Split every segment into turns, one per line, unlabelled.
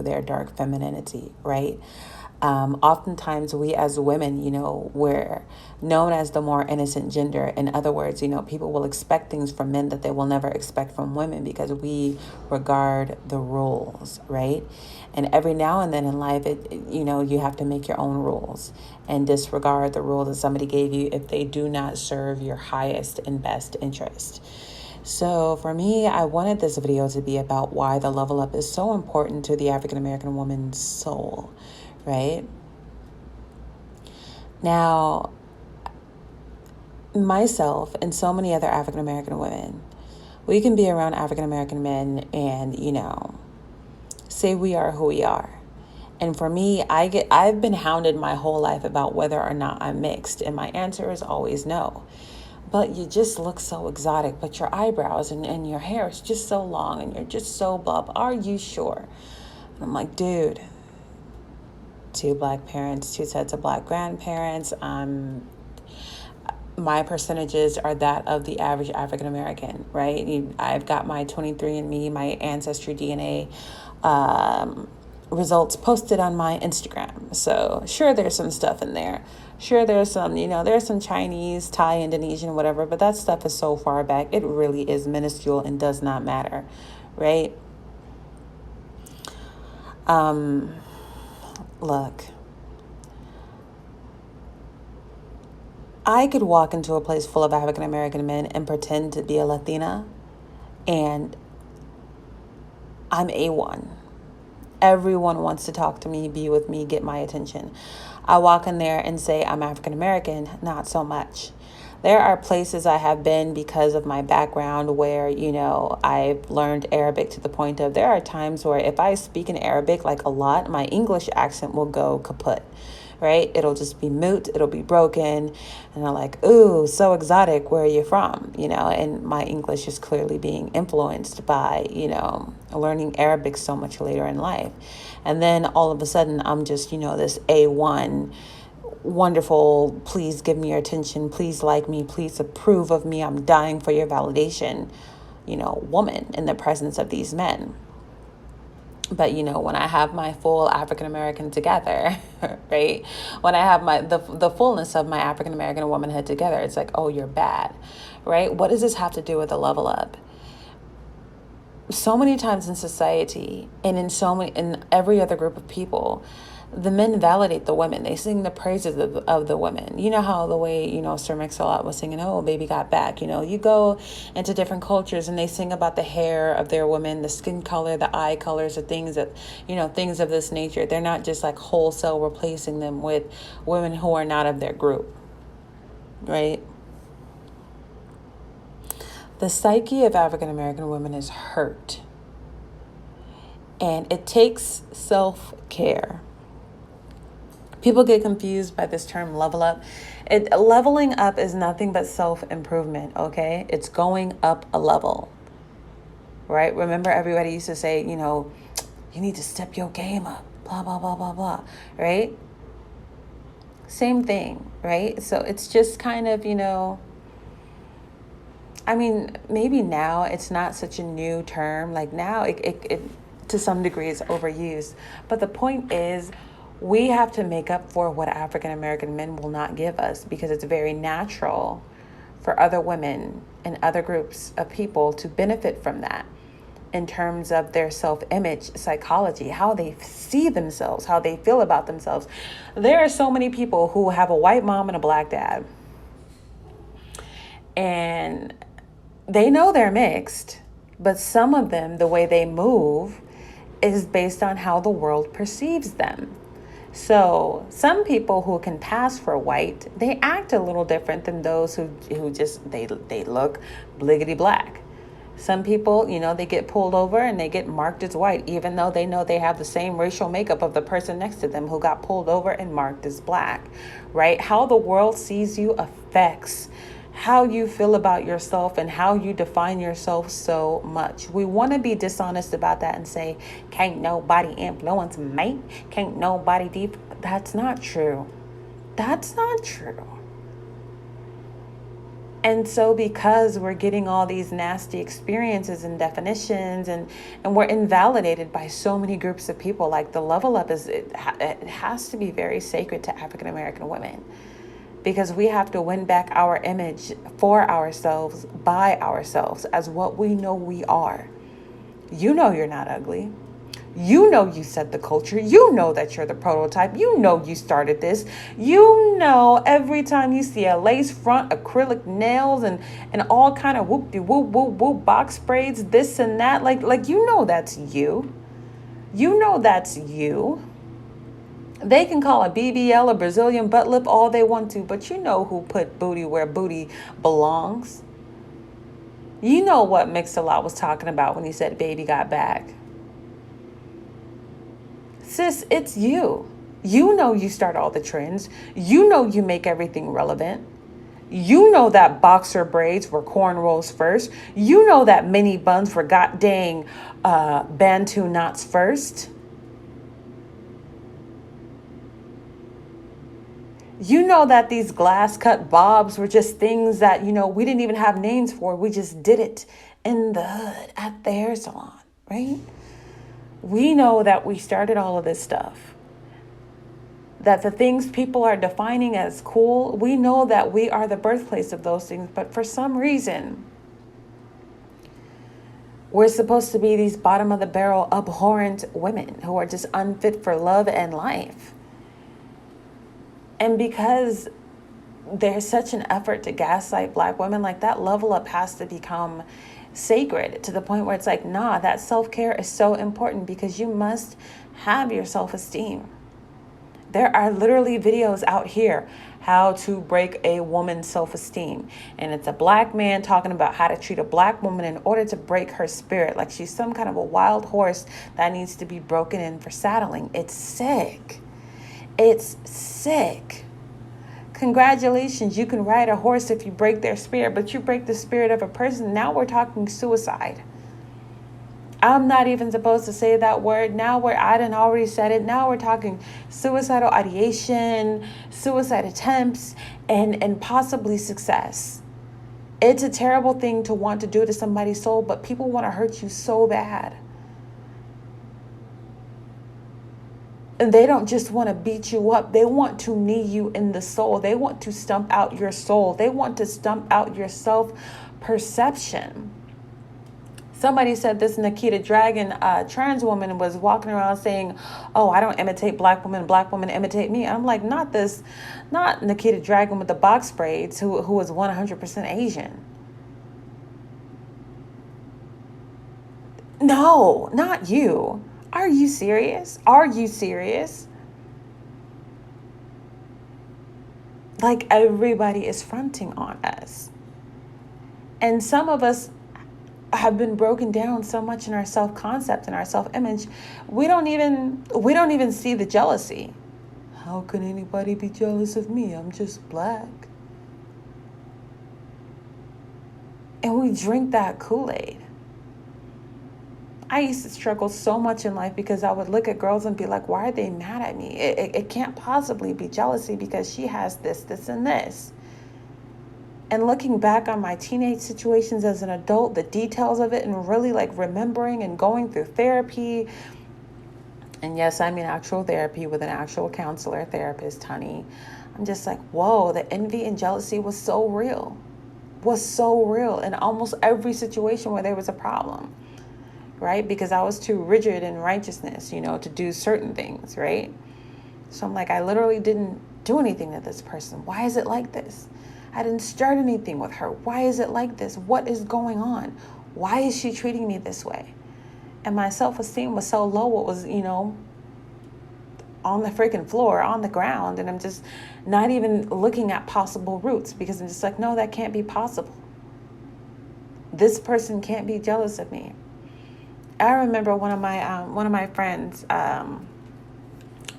their dark femininity, right? Oftentimes we as women, we're known as the more innocent gender. In other words, people will expect things from men that they will never expect from women because we regard the rules, right? And every now and then in life, you have to make your own rules and disregard the rule that somebody gave you if they do not serve your highest and best interest. So for me, I wanted this video to be about why the level up is so important to the African American woman's soul, right? Now, myself and so many other African American women, we can be around African American men and, say we are who we are. And for me, I've been hounded my whole life about whether or not I'm mixed, and my answer is always no. But you just look so exotic, but your eyebrows and your hair is just so long and you're just so blah. Are you sure? And I'm like, dude, 2 Black parents, 2 sets of Black grandparents. My percentages are that of the average African American, right? I've got my 23andMe, my Ancestry DNA results posted on my Instagram. So sure, there's some stuff in there. Sure, there's some, there's some Chinese, Thai, Indonesian, whatever, but that stuff is so far back. It really is minuscule and does not matter, right? Look, I could walk into a place full of African American men and pretend to be a Latina, and I'm A1. Everyone wants to talk to me, be with me, get my attention. I walk in there and say I'm African American, not so much. There are places I have been because of my background where, I've learned Arabic to the point of there are times where if I speak in Arabic like a lot, my English accent will go kaput, right? It'll just be moot, it'll be broken. And they're like, ooh, so exotic, where are you from? And my English is clearly being influenced by, learning Arabic so much later in life. And then all of a sudden I'm just, this A1, wonderful, please give me your attention, please like me, please approve of me, I'm dying for your validation, woman in the presence of these men. But, when I have my full African American together, right? When I have the fullness of my African American womanhood together, it's like, oh, you're bad, right? What does this have to do with a level up? So many times in society and in every other group of people, the men validate the women. They sing the praises of the women. You know how the way, Sir Mix-a-Lot was singing, oh, baby got back. You go into different cultures and they sing about the hair of their women, the skin color, the eye colors, the things that, things of this nature. They're not just like wholesale replacing them with women who are not of their group, right? The psyche of African American women is hurt. And it takes self-care. People get confused by this term level up. Leveling up is nothing but self-improvement, okay? It's going up a level, right? Remember, everybody used to say, you need to step your game up, blah, blah, blah, blah, blah, right? Same thing, right? So it's just kind of, maybe now it's not such a new term. Like now it to some degree is overused. But the point is, we have to make up for what African American men will not give us, because it's very natural for other women and other groups of people to benefit from that in terms of their self-image, psychology, how they see themselves, how they feel about themselves. There are so many people who have a white mom and a Black dad, and they know they're mixed, but some of them, the way they move is based on how the world perceives them. So some people who can pass for white, they act a little different than those who just, they look bliggity black. Some people, they get pulled over and they get marked as white, even though they know they have the same racial makeup of the person next to them who got pulled over and marked as black, right? How the world sees you affects how you feel about yourself and how you define yourself so much. We want to be dishonest about that and say, can't nobody influence me? Can't nobody That's not true. That's not true. And so because we're getting all these nasty experiences and definitions, and we're invalidated by so many groups of people, like the level up it has to be very sacred to African American women, because we have to win back our image for ourselves, by ourselves, as what we know we are. You know you're not ugly. You know you set the culture. You know that you're the prototype. You know you started this. You know every time you see a lace front, acrylic nails, and all kind of whoop-de-whoop box braids, this and that, like you know that's you. You know that's you. They can call a BBL a Brazilian butt lip all they want to, but you know who put booty where booty belongs. You know what Mix-a-Lot was talking about when he said baby got back. Sis, it's you. You know you start all the trends. You know you make everything relevant. You know that boxer braids were cornrows first. You know that mini buns were god dang Bantu knots first. You know that these glass cut bobs were just things that, we didn't even have names for. We just did it in the hood at the hair salon, right? We know that we started all of this stuff. That the things people are defining as cool, we know that we are the birthplace of those things. But for some reason, we're supposed to be these bottom of the barrel, abhorrent women who are just unfit for love and life. And because there's such an effort to gaslight Black women, like that level up has to become sacred, to the point where it's like, nah, that self-care is so important, because you must have your self-esteem. There are literally videos out here, how to break a woman's self-esteem. And it's a Black man talking about how to treat a Black woman in order to break her spirit, like she's some kind of a wild horse that needs to be broken in for saddling. It's sick. It's sick. Congratulations, you can ride a horse if you break their spirit, but you break the spirit of a person. Now we're talking suicide. I'm not even supposed to say that word. Now I done already said it. Now we're talking suicidal ideation, suicide attempts, and possibly success. It's a terrible thing to want to do to somebody's soul, but people want to hurt you so bad. And they don't just want to beat you up. They want to knee you in the soul. They want to stump out your soul. They want to stump out your self-perception. Somebody said this Nikita Dragon trans woman was walking around saying, oh, I don't imitate Black women imitate me. I'm like, not Nikita Dragon with the box braids who was 100% Asian. No, not you. Are you serious? Are you serious? Like, everybody is fronting on us. And some of us have been broken down so much in our self-concept and our self-image, we don't even see the jealousy. How can anybody be jealous of me? I'm just Black. And we drink that Kool-Aid. I used to struggle so much in life because I would look at girls and be like, why are they mad at me? It can't possibly be jealousy because she has this, and this. And looking back on my teenage situations as an adult, the details of it, and really like remembering and going through therapy. And yes, I mean actual therapy with an actual counselor, therapist, honey. I'm just like, whoa, the envy and jealousy was so real in almost every situation where there was a problem. Right? Because I was too rigid in righteousness, to do certain things, right? So I'm like, I literally didn't do anything to this person. Why is it like this? I didn't start anything with her. Why is it like this? What is going on? Why is she treating me this way? And my self-esteem was so low, it was, on the freaking floor, on the ground. And I'm just not even looking at possible routes, because I'm just like, no, that can't be possible. This person can't be jealous of me. I remember one of my friends,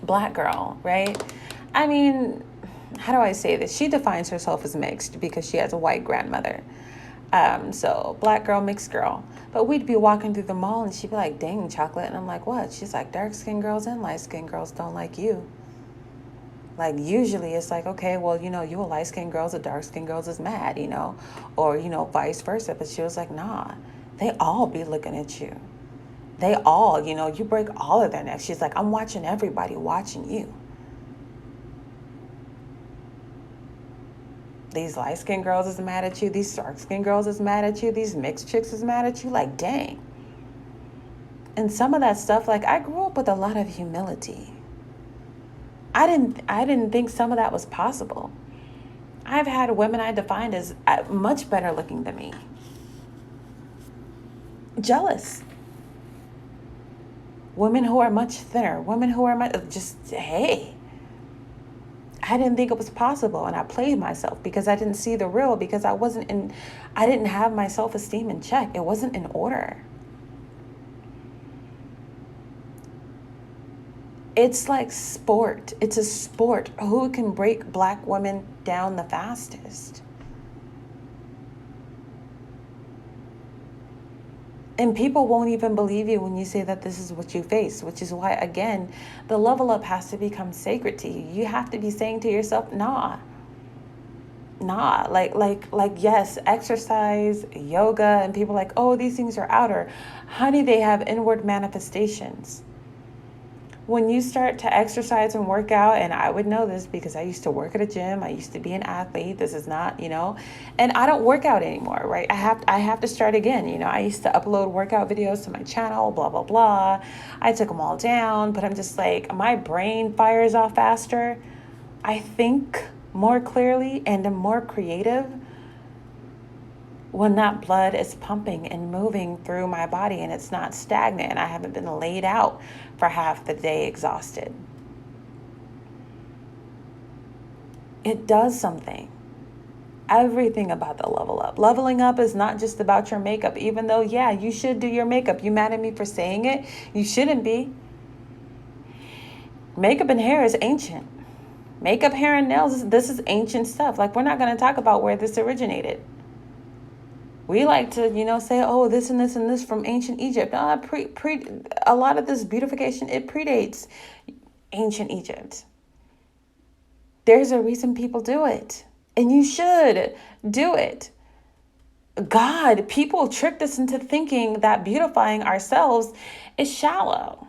Black girl, right? I mean, how do I say this? She defines herself as mixed because she has a white grandmother. So Black girl, mixed girl. But we'd be walking through the mall and she'd be like, dang, chocolate. And I'm like, what? She's like, dark skinned girls and light skinned girls don't like you. Like usually it's like, okay, well, you a light-skinned girls, a dark-skinned girls is mad, or, vice versa. But she was like, nah, they all be looking at you. They all, you break all of their necks. She's like, I'm watching everybody watching you. These light-skinned girls is mad at you. These dark-skinned girls is mad at you. These mixed chicks is mad at you. Like, dang. And some of that stuff, like, I grew up with a lot of humility. I didn't think some of that was possible. I've had women I defined as much better looking than me. Jealous. Women who are much thinner. Women who are hey. I didn't think it was possible, and I played myself because I didn't see the real, because I didn't have my self-esteem in check. It wasn't in order. It's like sport. It's a sport. Who can break Black women down the fastest? And people won't even believe you when you say that this is what you face, which is why, again, the level up has to become sacred to you. You have to be saying to yourself, nah, yes, exercise, yoga, and people like, oh, these things are outer. Honey, they have inward manifestations. When you start to exercise and work out, and I would know this because I used to work at a gym, I used to be an athlete, this is not, and I don't work out anymore, right? I have to start again. I used to upload workout videos to my channel, blah, blah, blah. I took them all down, but I'm just like, my brain fires off faster. I think more clearly and am more creative when that blood is pumping and moving through my body and it's not stagnant. I haven't been laid out for half the day exhausted. It does something. Everything about the level up. Leveling up is not just about your makeup, even though, yeah, you should do your makeup. You mad at me for saying it? You shouldn't be. Makeup and hair is ancient. Makeup, hair, and nails, this is ancient stuff. Like, we're not going to talk about where this originated. We like to, say, oh, this and this and this from ancient Egypt. A lot of this beautification, it predates ancient Egypt. There's a reason people do it. And you should do it. God, people tricked us into thinking that beautifying ourselves is shallow.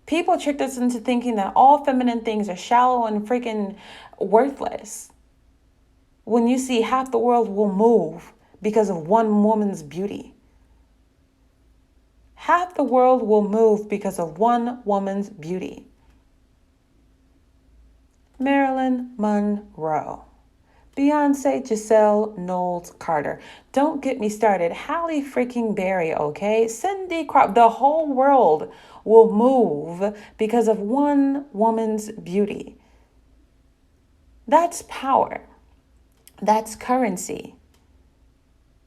People tricked us into thinking that all feminine things are shallow and freaking worthless. When you see half the world will move because of one woman's beauty. Half the world will move because of one woman's beauty. Marilyn Monroe. Beyonce, Giselle, Knowles, Carter. Don't get me started. Halle freaking Berry, okay? Cindy Crawford. The whole world will move because of one woman's beauty. That's power. That's currency.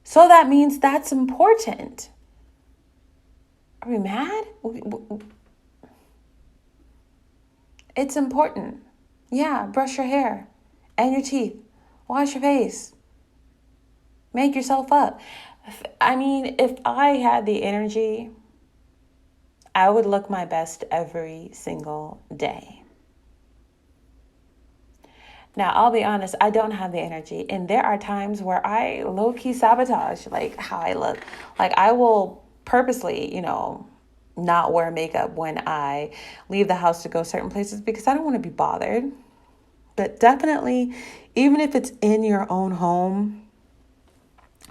So that means that's important. Are we mad? It's important. Yeah, brush your hair and your teeth. Wash your face. Make yourself up. I mean, if I had the energy, I would look my best every single day. Now, I'll be honest, I don't have the energy. And there are times where I low-key sabotage, like, how I look. Like, I will purposely, not wear makeup when I leave the house to go certain places because I don't want to be bothered. But definitely, even if it's in your own home,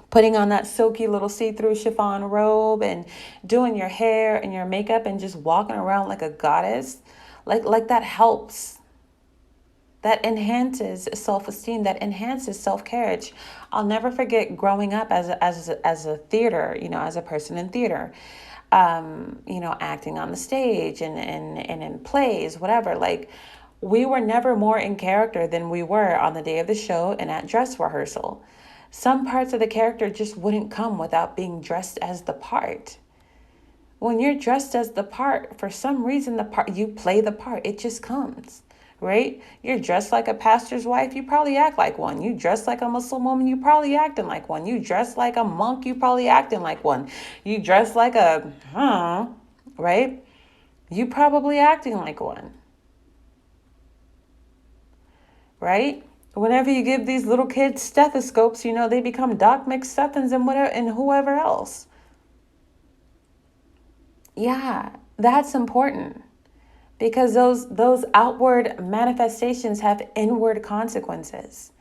putting on that silky little see-through chiffon robe and doing your hair and your makeup and just walking around like a goddess, like that helps. That enhances self-esteem, that enhances self-carriage. I'll never forget growing up as a theater, as a person in theater, acting on the stage and in plays, whatever. Like, we were never more in character than we were on the day of the show and at dress rehearsal. Some parts of the character just wouldn't come without being dressed as the part. When you're dressed as the part, for some reason, you play the part. It just comes. Right? You're dressed like a pastor's wife, you probably act like one. You dress like a Muslim woman, you probably acting like one. You dress like a monk, you probably acting like one. You dress like right? You probably acting like one. right? Whenever you give these little kids stethoscopes, they become Doc McStuffins and whatever and whoever else. Yeah, that's important because those outward manifestations have inward consequences.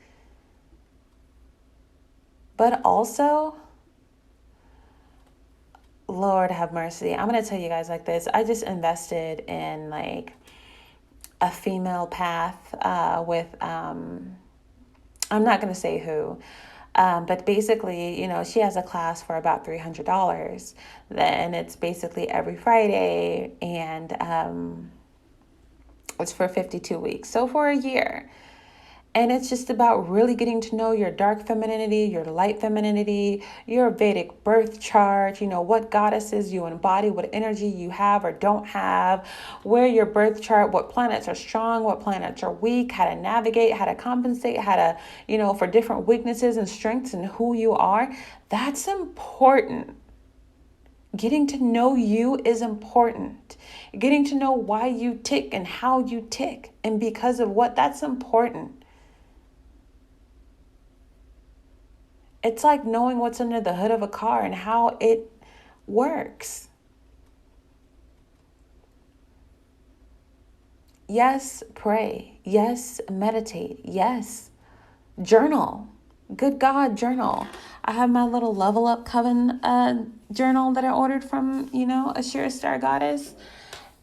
But also, Lord have mercy. I'm going to tell you guys like this. I just invested in like a female path with, I'm not going to say who, but basically, she has a class for about $300. Then it's basically every Friday, and it's for 52 weeks. So for a year. And it's just about really getting to know your dark femininity, your light femininity, your Vedic birth chart, what goddesses you embody, what energy you have or don't have, where your birth chart, what planets are strong, what planets are weak, how to navigate, how to compensate, how to, for different weaknesses and strengths and who you are. That's important. Getting to know you is important. Getting to know why you tick and how you tick and because of what, that's important. It's like knowing what's under the hood of a car and how it works. Yes, pray. Yes, meditate. Yes, journal. Good God, journal. I have my little Level Up Coven journal that I ordered from, a Sure Star Goddess.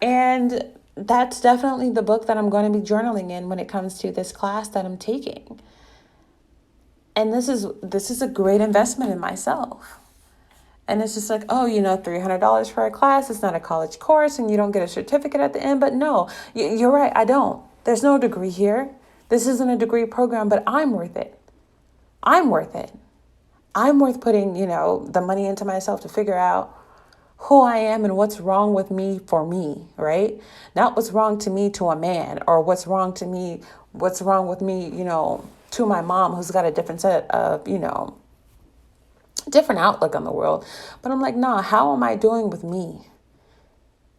And that's definitely the book that I'm going to be journaling in when it comes to this class that I'm taking. And this is a great investment in myself. And it's just like, oh, $300 for a class. It's not a college course and you don't get a certificate at the end. But no, you're right. I don't. There's no degree here. This isn't a degree program, but I'm worth it. I'm worth it. I'm worth putting, the money into myself to figure out who I am and what's wrong with me for me, right? Not what's wrong to me to a man or what's wrong with me, to my mom who's got a different set of, different outlook on the world. But I'm like, nah, how am I doing with me?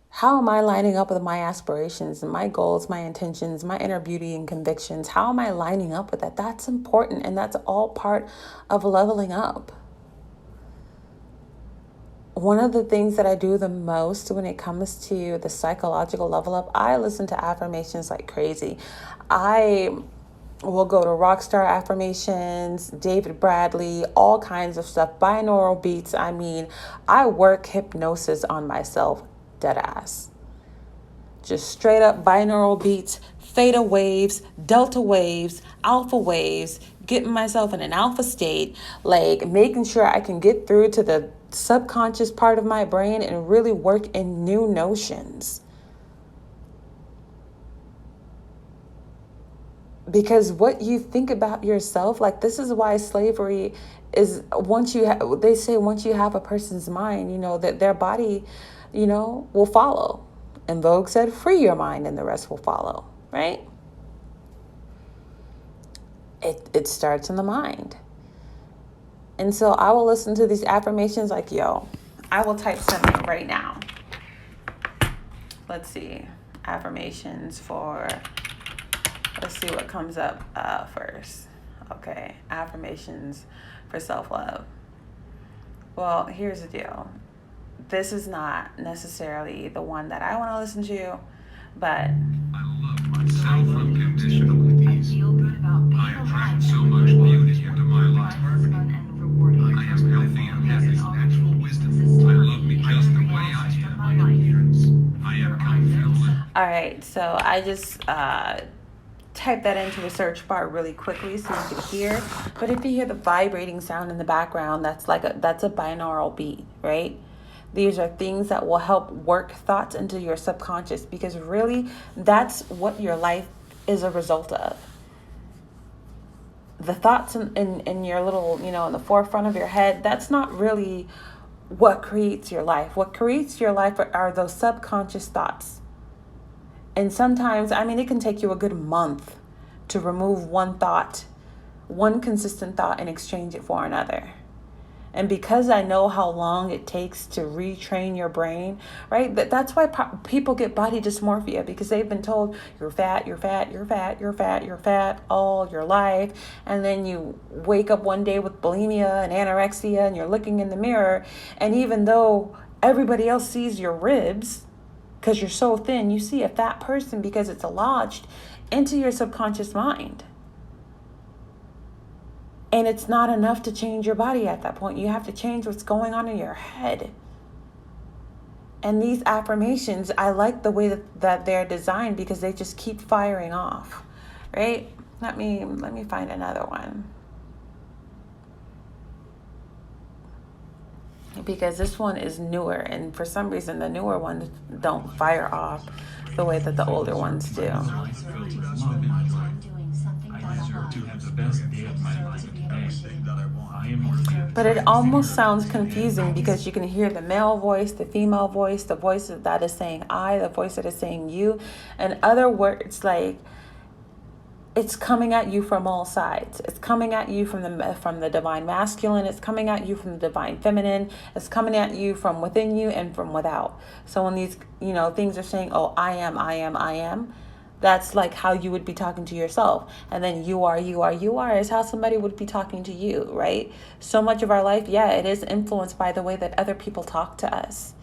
How am I lining up with my aspirations and my goals, my intentions, my inner beauty and convictions? How am I lining up with that? That's important. And that's all part of leveling up. One of the things that I do the most when it comes to the psychological level up, I listen to affirmations like crazy. I will go to Rockstar Affirmations, David Bradley, all kinds of stuff, binaural beats. I mean, I work hypnosis on myself, dead ass. Just straight up binaural beats, theta waves, delta waves, alpha waves, getting myself in an alpha state, like making sure I can get through to the subconscious part of my brain and really work in new notions. Because what you think about yourself, like this is why slavery is they say once you have a person's mind, that their body, will follow. And Vogue said, free your mind and the rest will follow, right? It starts in the mind. And so I will listen to these affirmations like, I will type some in right now. Let's see. Affirmations for... Let's see what comes up first. Okay, affirmations for self-love. Well, here's the deal. This is not necessarily the one that I want to listen to, but
I love myself unconditional with ease. I attract so much beauty into my life. I am healthy and happy, natural wisdom. I love me just the way I am. I am confident.
All right, so I just type that into the search bar really quickly so you can hear. But if you hear the vibrating sound in the background, that's a binaural beat, right? These are things that will help work thoughts into your subconscious, because really that's what your life is a result of. The thoughts in your little, in the forefront of your head, that's not really what creates your life. What creates your life are those subconscious thoughts. And sometimes, it can take you a good month to remove one thought, one consistent thought, and exchange it for another. And because I know how long it takes to retrain your brain, right? That's why people get body dysmorphia, because they've been told you're fat, you're fat, you're fat, you're fat, you're fat all your life. And then you wake up one day with bulimia and anorexia and you're looking in the mirror. And even though everybody else sees your ribs because you're so thin, you see a fat person because it's lodged into your subconscious mind. And it's not enough to change your body at that point. You have to change what's going on in your head. And these affirmations, I like the way that they're designed, because they just keep firing off, right? Let me find another one. Because this one is newer, and for some reason the newer ones don't fire off the way that the older ones do. But it almost sounds confusing, because you can hear the male voice, the female voice, the voice that is saying I, the voice that is saying you, and other words like it's coming at you from all sides. It's coming at you from the divine masculine. It's coming at you from the divine feminine. It's coming at you from within you and from without. So when these, things are saying, oh, I am, that's like how you would be talking to yourself. And then you are is how somebody would be talking to you, right? So much of our life, it is influenced by the way that other people talk to us.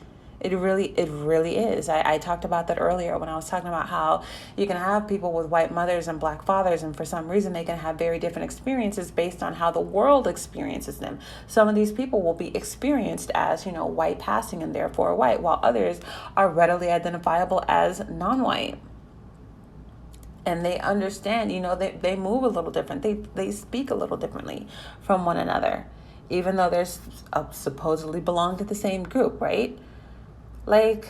It really is. I talked about that earlier when I was talking about how you can have people with white mothers and black fathers, and for some reason they can have very different experiences based on how the world experiences them. Some of these people will be experienced as, white passing and therefore white, while others are readily identifiable as non-white. And they understand, they move a little different. They speak a little differently from one another, even though they're supposedly belong to the same group, right? Like,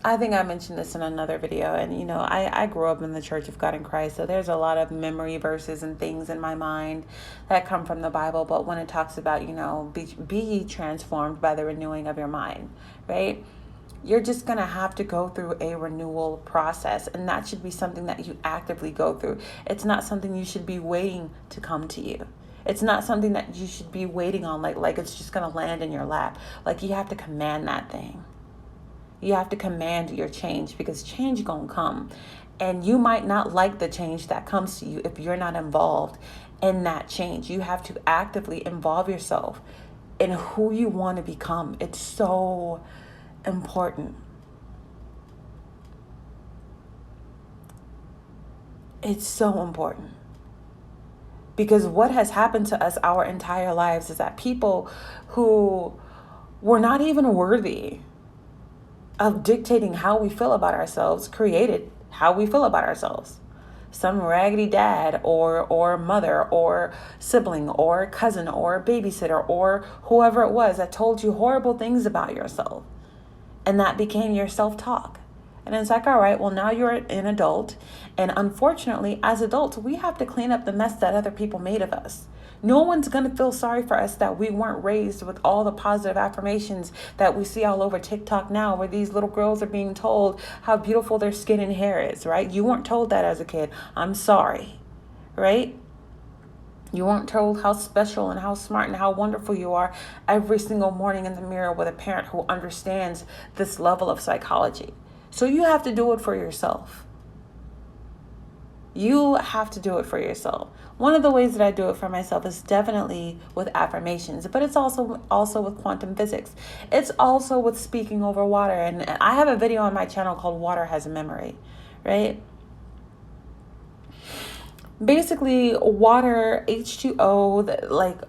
I think I mentioned this in another video, and I grew up in the Church of God in Christ, so there's a lot of memory verses and things in my mind that come from the Bible. But when it talks about, be ye transformed by the renewing of your mind, right? You're just going to have to go through a renewal process, and that should be something that you actively go through. It's not something you should be waiting to come to you. It's not something that you should be waiting on, like it's just going to land in your lap. Like, you have to command that thing. You have to command your change, because change going to come. And you might not like the change that comes to you if you're not involved in that change. You have to actively involve yourself in who you want to become. It's so important. It's so important. Because what has happened to us our entire lives is that people who were not even worthy of dictating how we feel about ourselves created how we feel about ourselves. Some raggedy dad or mother or sibling or cousin or babysitter or whoever it was that told you horrible things about yourself. And that became your self-talk. And it's like, all right, well, now you're an adult. And unfortunately, as adults, we have to clean up the mess that other people made of us. No one's going to feel sorry for us that we weren't raised with all the positive affirmations that we see all over TikTok now, where these little girls are being told how beautiful their skin and hair is, right? You weren't told that as a kid. I'm sorry, right? You weren't told how special and how smart and how wonderful you are every single morning in the mirror with a parent who understands this level of psychology. So you have to do it for yourself. You have to do it for yourself. One of the ways that I do it for myself is definitely with affirmations, but it's also with quantum physics. It's also with speaking over water. And I have a video on my channel called Water Has Memory, right? Basically, water, H2O, like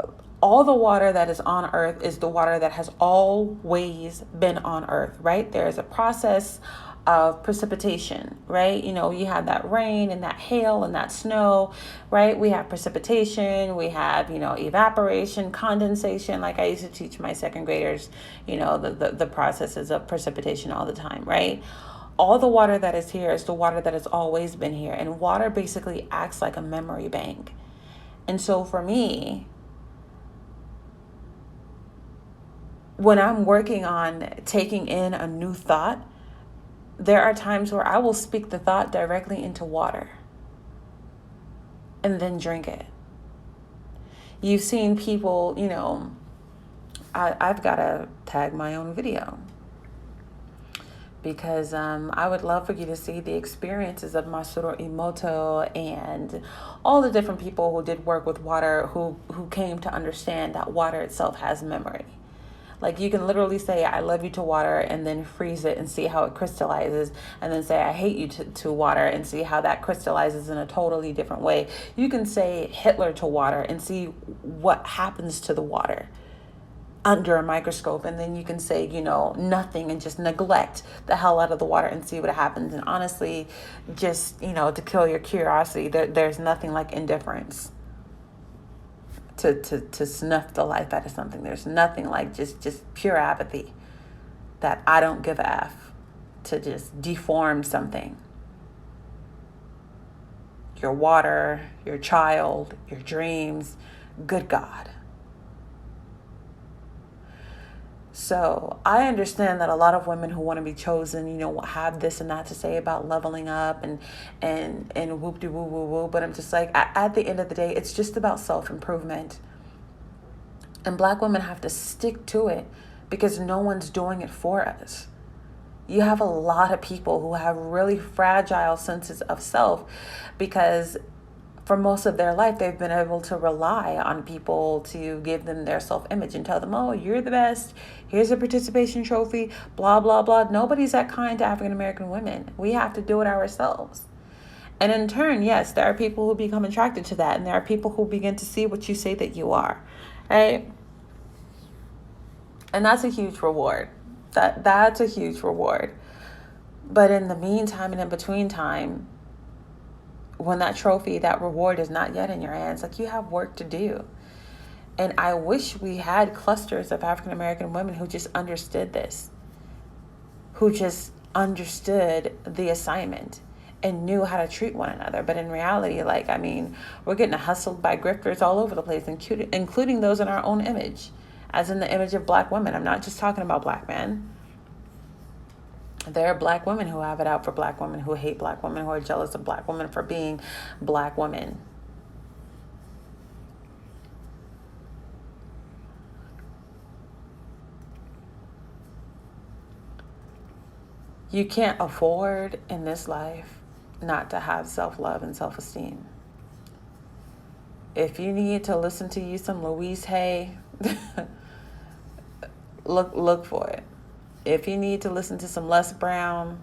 all the water that is on Earth is the water that has always been on Earth, right? There is a process of precipitation, right? You have that rain and that hail and that snow, right? We have precipitation, we have, evaporation, condensation. Like I used to teach my second graders, the processes of precipitation all the time, right? All the water that is here is the water that has always been here. And water basically acts like a memory bank. And so for me, when I'm working on taking in a new thought, there are times where I will speak the thought directly into water and then drink it. You've seen people, I've got to tag my own video because I would love for you to see the experiences of Masaru Emoto and all the different people who did work with water, who came to understand that water itself has memory. Like, you can literally say, I love you to water, and then freeze it and see how it crystallizes, and then say, I hate you to water, and see how that crystallizes in a totally different way. You can say Hitler to water and see what happens to the water under a microscope, and then you can say, nothing, and just neglect the hell out of the water and see what happens. And honestly, just, to kill your curiosity, there's nothing like indifference. To snuff the life out of something. There's nothing like just pure apathy, that I don't give a F, to just deform something. Your water, your child, your dreams, good God. So I understand that a lot of women who want to be chosen, have this and that to say about leveling up and whoop-de-woo-woo-woo. But I'm just like, at the end of the day, it's just about self-improvement. And Black women have to stick to it because no one's doing it for us. You have a lot of people who have really fragile senses of self because for most of their life, they've been able to rely on people to give them their self-image and tell them, oh, you're the best. Here's a participation trophy, blah, blah, blah. Nobody's that kind to African-American women. We have to do it ourselves. And in turn, yes, there are people who become attracted to that. And there are people who begin to see what you say that you are, right? And that's a huge reward. That's a huge reward. But in the meantime and in between time, when that trophy, that reward is not yet in your hands, like, you have work to do. And I wish we had clusters of African-American women who just understood this, who just understood the assignment and knew how to treat one another. But in reality, we're getting hustled by grifters all over the place, including those in our own image, as in the image of Black women. I'm not just talking about Black men. There are Black women who have it out for Black women, who hate Black women, who are jealous of Black women for being Black women. You can't afford in this life not to have self-love and self-esteem. If you need to listen to you some Louise Hay, look for it. If you need to listen to some Les Brown,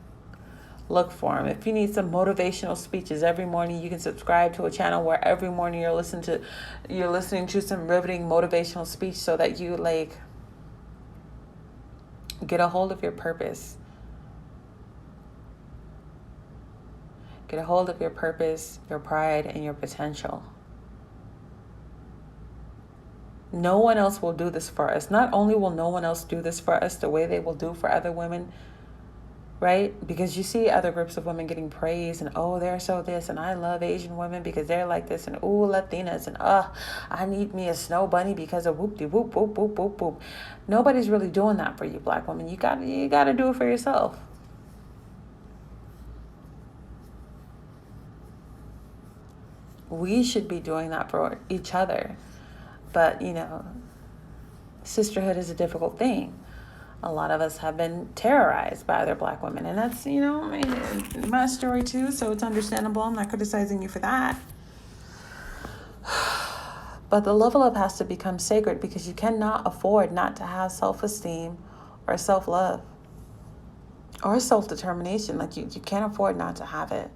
look for him. If you need some motivational speeches every morning, you can subscribe to a channel where every morning you're listening to some riveting motivational speech, so that you get a hold of your purpose. Get a hold of your purpose, your pride, and your potential. No one else will do this for us. Not only will no one else do this for us the way they will do for other women, right? Because you see other groups of women getting praise and, oh, they're so this, and I love Asian women because they're like this, and ooh, Latinas, and I need me a snow bunny because of whoop-de-whoop, whoop, whoop, whoop, whoop. Nobody's really doing that for you, Black women. You got to do it for yourself. We should be doing that for each other. But, sisterhood is a difficult thing. A lot of us have been terrorized by other Black women. And that's, my story too. So it's understandable. I'm not criticizing you for that. But the level up has to become sacred, because you cannot afford not to have self-esteem or self-love or self-determination. Like, you can't afford not to have it.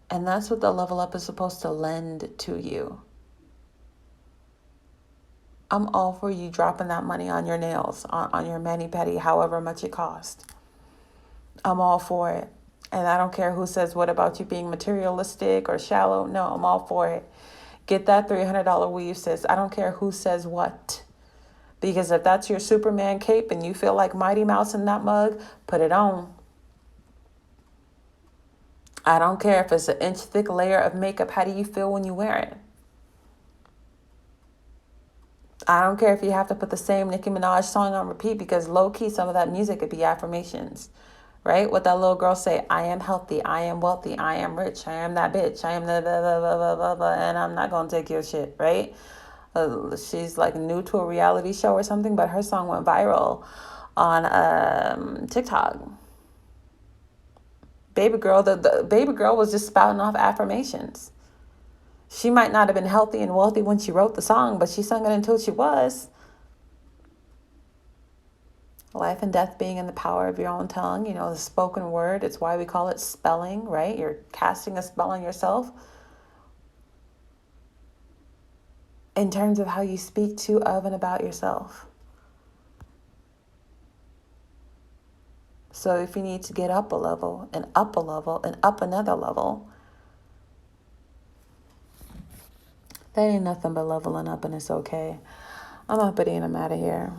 And that's what the level up is supposed to lend to you. I'm all for you dropping that money on your nails, on your mani-pedi, however much it costs. I'm all for it. And I don't care who says what about you being materialistic or shallow. No, I'm all for it. Get that $300 weave, sis. I don't care who says what. Because if that's your Superman cape and you feel like Mighty Mouse in that mug, put it on. I don't care if it's an inch thick layer of makeup. How do you feel when you wear it? I don't care if you have to put the same Nicki Minaj song on repeat, because low-key, some of that music could be affirmations, right? What that little girl say, I am healthy, I am wealthy, I am rich, I am that bitch, I am the blah, blah, blah, blah, blah, blah, and I'm not going to take your shit, right? She's like new to a reality show or something, but her song went viral on TikTok. Baby girl, the baby girl was just spouting off affirmations. She might not have been healthy and wealthy when she wrote the song, but she sung it until she was. Life and death being in the power of your own tongue, the spoken word. It's why we call it spelling, right? You're casting a spell on yourself in terms of how you speak to, of, and about yourself. So if you need to get up a level and up a level and up another level, that ain't nothing but leveling up, and it's okay. I'm Uppity and I'm out of here.